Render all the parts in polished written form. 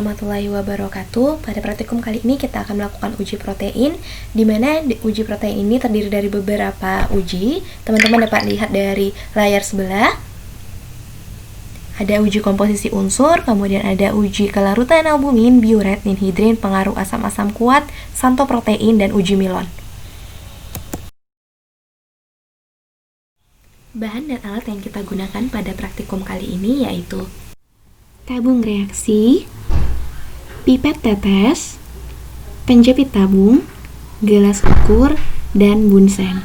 warahmatullahi wabarakatuh. Pada praktikum kali ini kita akan melakukan uji protein, di mana uji protein ini terdiri dari beberapa uji. Teman-teman dapat lihat dari layar sebelah. Ada uji komposisi unsur, kemudian ada uji kelarutan albumin, biuret, ninhidrin, pengaruh asam-asam kuat, santoprotein, dan uji Milon. Bahan dan alat yang kita gunakan pada praktikum kali ini yaitu tabung reaksi, pipet tetes, penjepit tabung, gelas ukur, dan bunsen.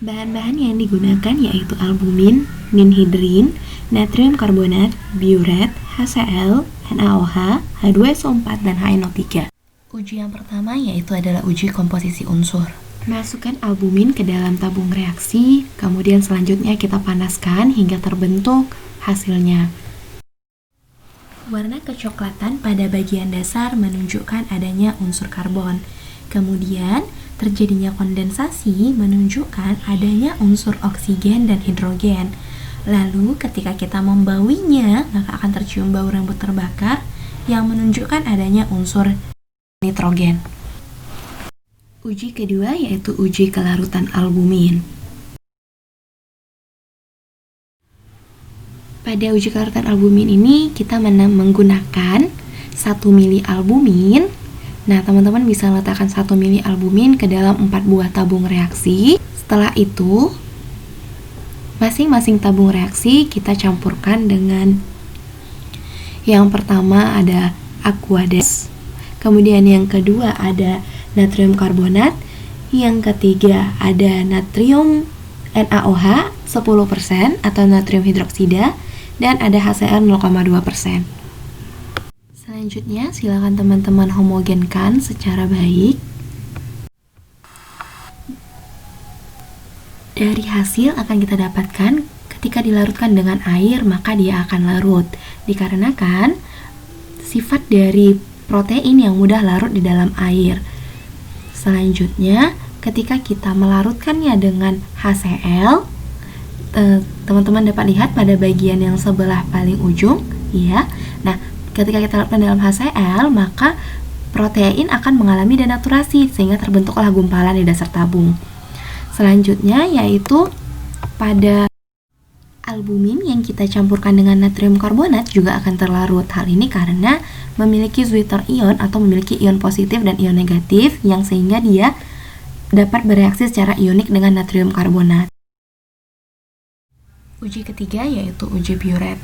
Bahan-bahan yang digunakan yaitu albumin, ninhidrin, natrium karbonat, biuret, HCl, NaOH, H2SO4, dan HNO3. Uji yang pertama yaitu adalah uji komposisi unsur. Masukkan albumin ke dalam tabung reaksi, kemudian selanjutnya kita panaskan hingga terbentuk hasilnya. Warna kecoklatan pada bagian dasar menunjukkan adanya unsur karbon. Kemudian, terjadinya kondensasi menunjukkan adanya unsur oksigen dan hidrogen. Lalu, ketika kita membauinya, maka akan tercium bau rambut terbakar yang menunjukkan adanya unsur nitrogen. Uji kedua yaitu uji kelarutan albumin. Pada uji kelarutan albumin ini kita menggunakan 1 mili albumin. Nah, teman-teman bisa letakkan 1 mili albumin ke dalam 4 buah tabung reaksi. Setelah itu, masing-masing tabung reaksi kita campurkan dengan yang pertama ada aqueous, kemudian yang kedua ada natrium karbonat, yang ketiga ada natrium NaOH 10% atau natrium hidroksida, dan ada HCl 0,2%. Selanjutnya silakan teman-teman homogenkan secara baik. Dari hasil akan kita dapatkan ketika dilarutkan dengan air maka dia akan larut, dikarenakan sifat dari protein yang mudah larut di dalam air. Selanjutnya, ketika kita melarutkannya dengan HCl, teman-teman dapat lihat pada bagian yang sebelah paling ujung, ya. Nah, ketika kita larutkan dalam HCl, maka protein akan mengalami denaturasi sehingga terbentuklah gumpalan di dasar tabung. Selanjutnya yaitu pada albumin yang kita campurkan dengan natrium karbonat juga akan terlarut. Hal ini karena memiliki Zwitter ion atau memiliki ion positif dan ion negatif yang sehingga dia dapat bereaksi secara ionik dengan natrium karbonat. Uji ketiga yaitu uji biuret.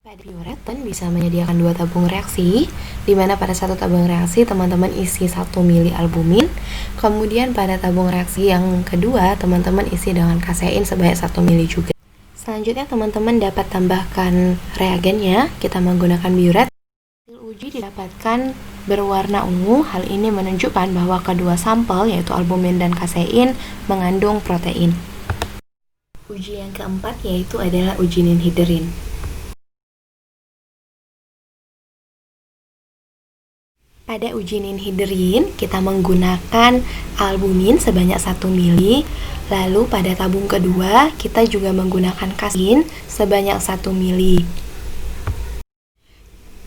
Pada biuret bisa menyediakan 2 tabung reaksi, di mana pada satu tabung reaksi teman-teman isi 1 mili albumin, kemudian pada tabung reaksi yang kedua teman-teman isi dengan kasein sebanyak 1 mili juga. Selanjutnya teman-teman dapat tambahkan reagennya, kita menggunakan biuret. Hasil uji didapatkan berwarna ungu, hal ini menunjukkan bahwa kedua sampel yaitu albumin dan kasein mengandung protein. Uji yang keempat yaitu adalah uji ninhidrin. Pada uji ninhidrin, kita menggunakan albumin sebanyak 1 mili. Lalu pada tabung kedua, kita juga menggunakan kasein sebanyak 1 mili.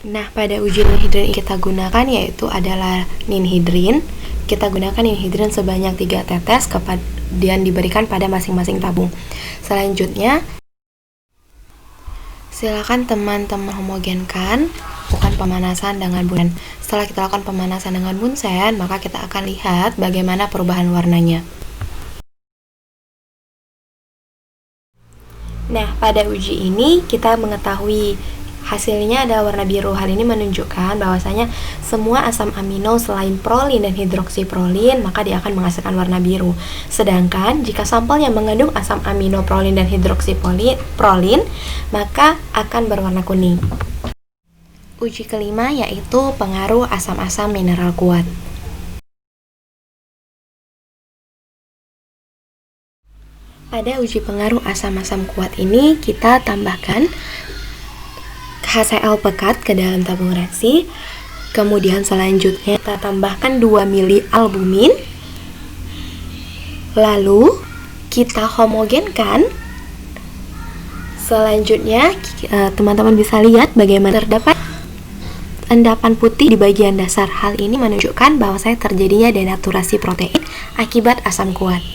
Nah, pada uji ninhidrin kita gunakan yaitu adalah ninhidrin. Kita gunakan ninhidrin sebanyak 3 tetes dan diberikan pada masing-masing tabung. Selanjutnya, silakan teman-teman homogenkan, lakukan pemanasan dengan bunsen. Setelah kita lakukan pemanasan dengan bunsen, maka kita akan lihat bagaimana perubahan warnanya. Nah, pada uji ini kita mengetahui hasilnya ada warna biru. Hal ini menunjukkan bahwasanya semua asam amino selain prolin dan hidroksiprolin maka dia akan menghasilkan warna biru. Sedangkan jika sampel yang mengandung asam amino prolin dan hidroksiprolin maka akan berwarna kuning. Uji kelima yaitu pengaruh asam-asam mineral kuat. Pada uji pengaruh asam-asam kuat ini kita tambahkan HCl pekat ke dalam tabung reaksi. Kemudian selanjutnya kita tambahkan 2 mili albumin. Lalu kita homogenkan Selanjutnya, teman-teman bisa lihat bagaimana terdapat endapan putih di bagian dasar. Hal ini menunjukkan bahwa terjadinya denaturasi protein akibat asam kuat.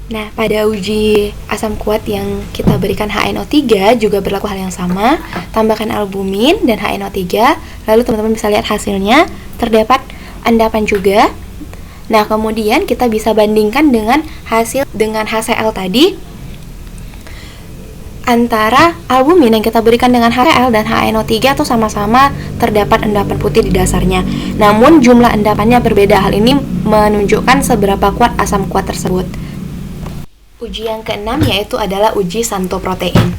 Nah, pada uji asam kuat yang kita berikan HNO3 juga berlaku hal yang sama. Tambahkan albumin dan HNO3, lalu teman-teman bisa lihat hasilnya, terdapat endapan juga. Nah, kemudian kita bisa bandingkan dengan hasil dengan HCl tadi. Antara albumin yang kita berikan dengan HCl dan HNO3 itu sama-sama terdapat endapan putih di dasarnya. Namun jumlah endapannya berbeda. Hal ini menunjukkan seberapa kuat asam kuat tersebut. Uji yang keenam yaitu adalah uji santoprotein.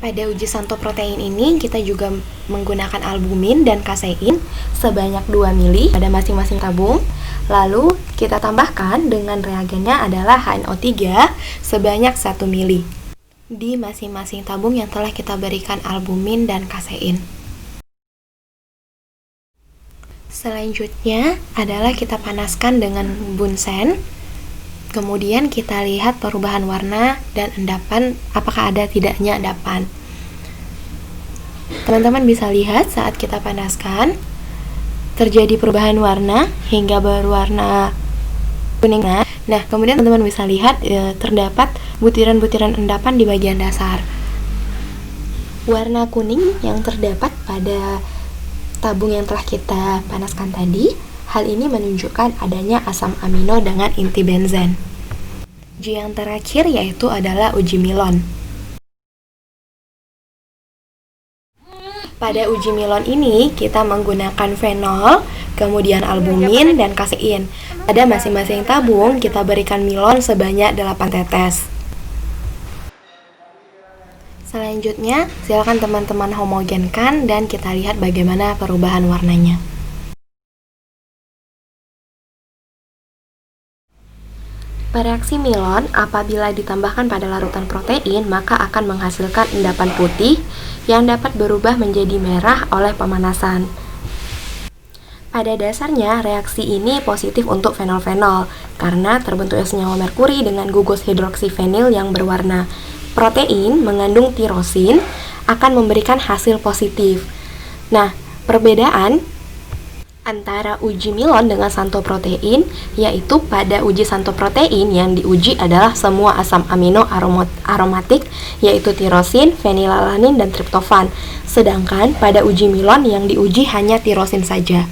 Pada uji santoprotein ini kita juga menggunakan albumin dan kasein sebanyak 2 mili pada masing-masing tabung. Lalu kita tambahkan dengan reagennya adalah HNO3 sebanyak 1 mili di masing-masing tabung yang telah kita berikan albumin dan kasein. Selanjutnya adalah kita panaskan dengan bunsen. Kemudian kita lihat perubahan warna dan endapan, apakah ada tidaknya endapan. Teman-teman bisa lihat saat kita panaskan, terjadi perubahan warna hingga berwarna kuning. Nah, kemudian teman-teman bisa lihat terdapat butiran-butiran endapan di bagian dasar. Warna kuning yang terdapat pada tabung yang telah kita panaskan tadi, hal ini menunjukkan adanya asam amino dengan inti benzen. Uji yang terakhir yaitu adalah uji Milon. Pada uji Milon ini kita menggunakan fenol, kemudian albumin dan kasein. Pada masing-masing tabung kita berikan Milon sebanyak 8 tetes. Selanjutnya, silakan teman-teman homogenkan dan kita lihat bagaimana perubahan warnanya. Reaksi Milon apabila ditambahkan pada larutan protein maka akan menghasilkan endapan putih yang dapat berubah menjadi merah oleh pemanasan. Pada dasarnya reaksi ini positif untuk fenol-fenol karena terbentuknya senyawa merkuri dengan gugus hidroksifenil yang berwarna. Protein mengandung tirosin akan memberikan hasil positif. Nah, perbedaan antara uji Milon dengan santoprotein yaitu pada uji santoprotein yang diuji adalah semua asam amino aromatik yaitu tirosin, fenilalanin, dan triptofan. Sedangkan pada uji Milon yang diuji hanya tirosin saja.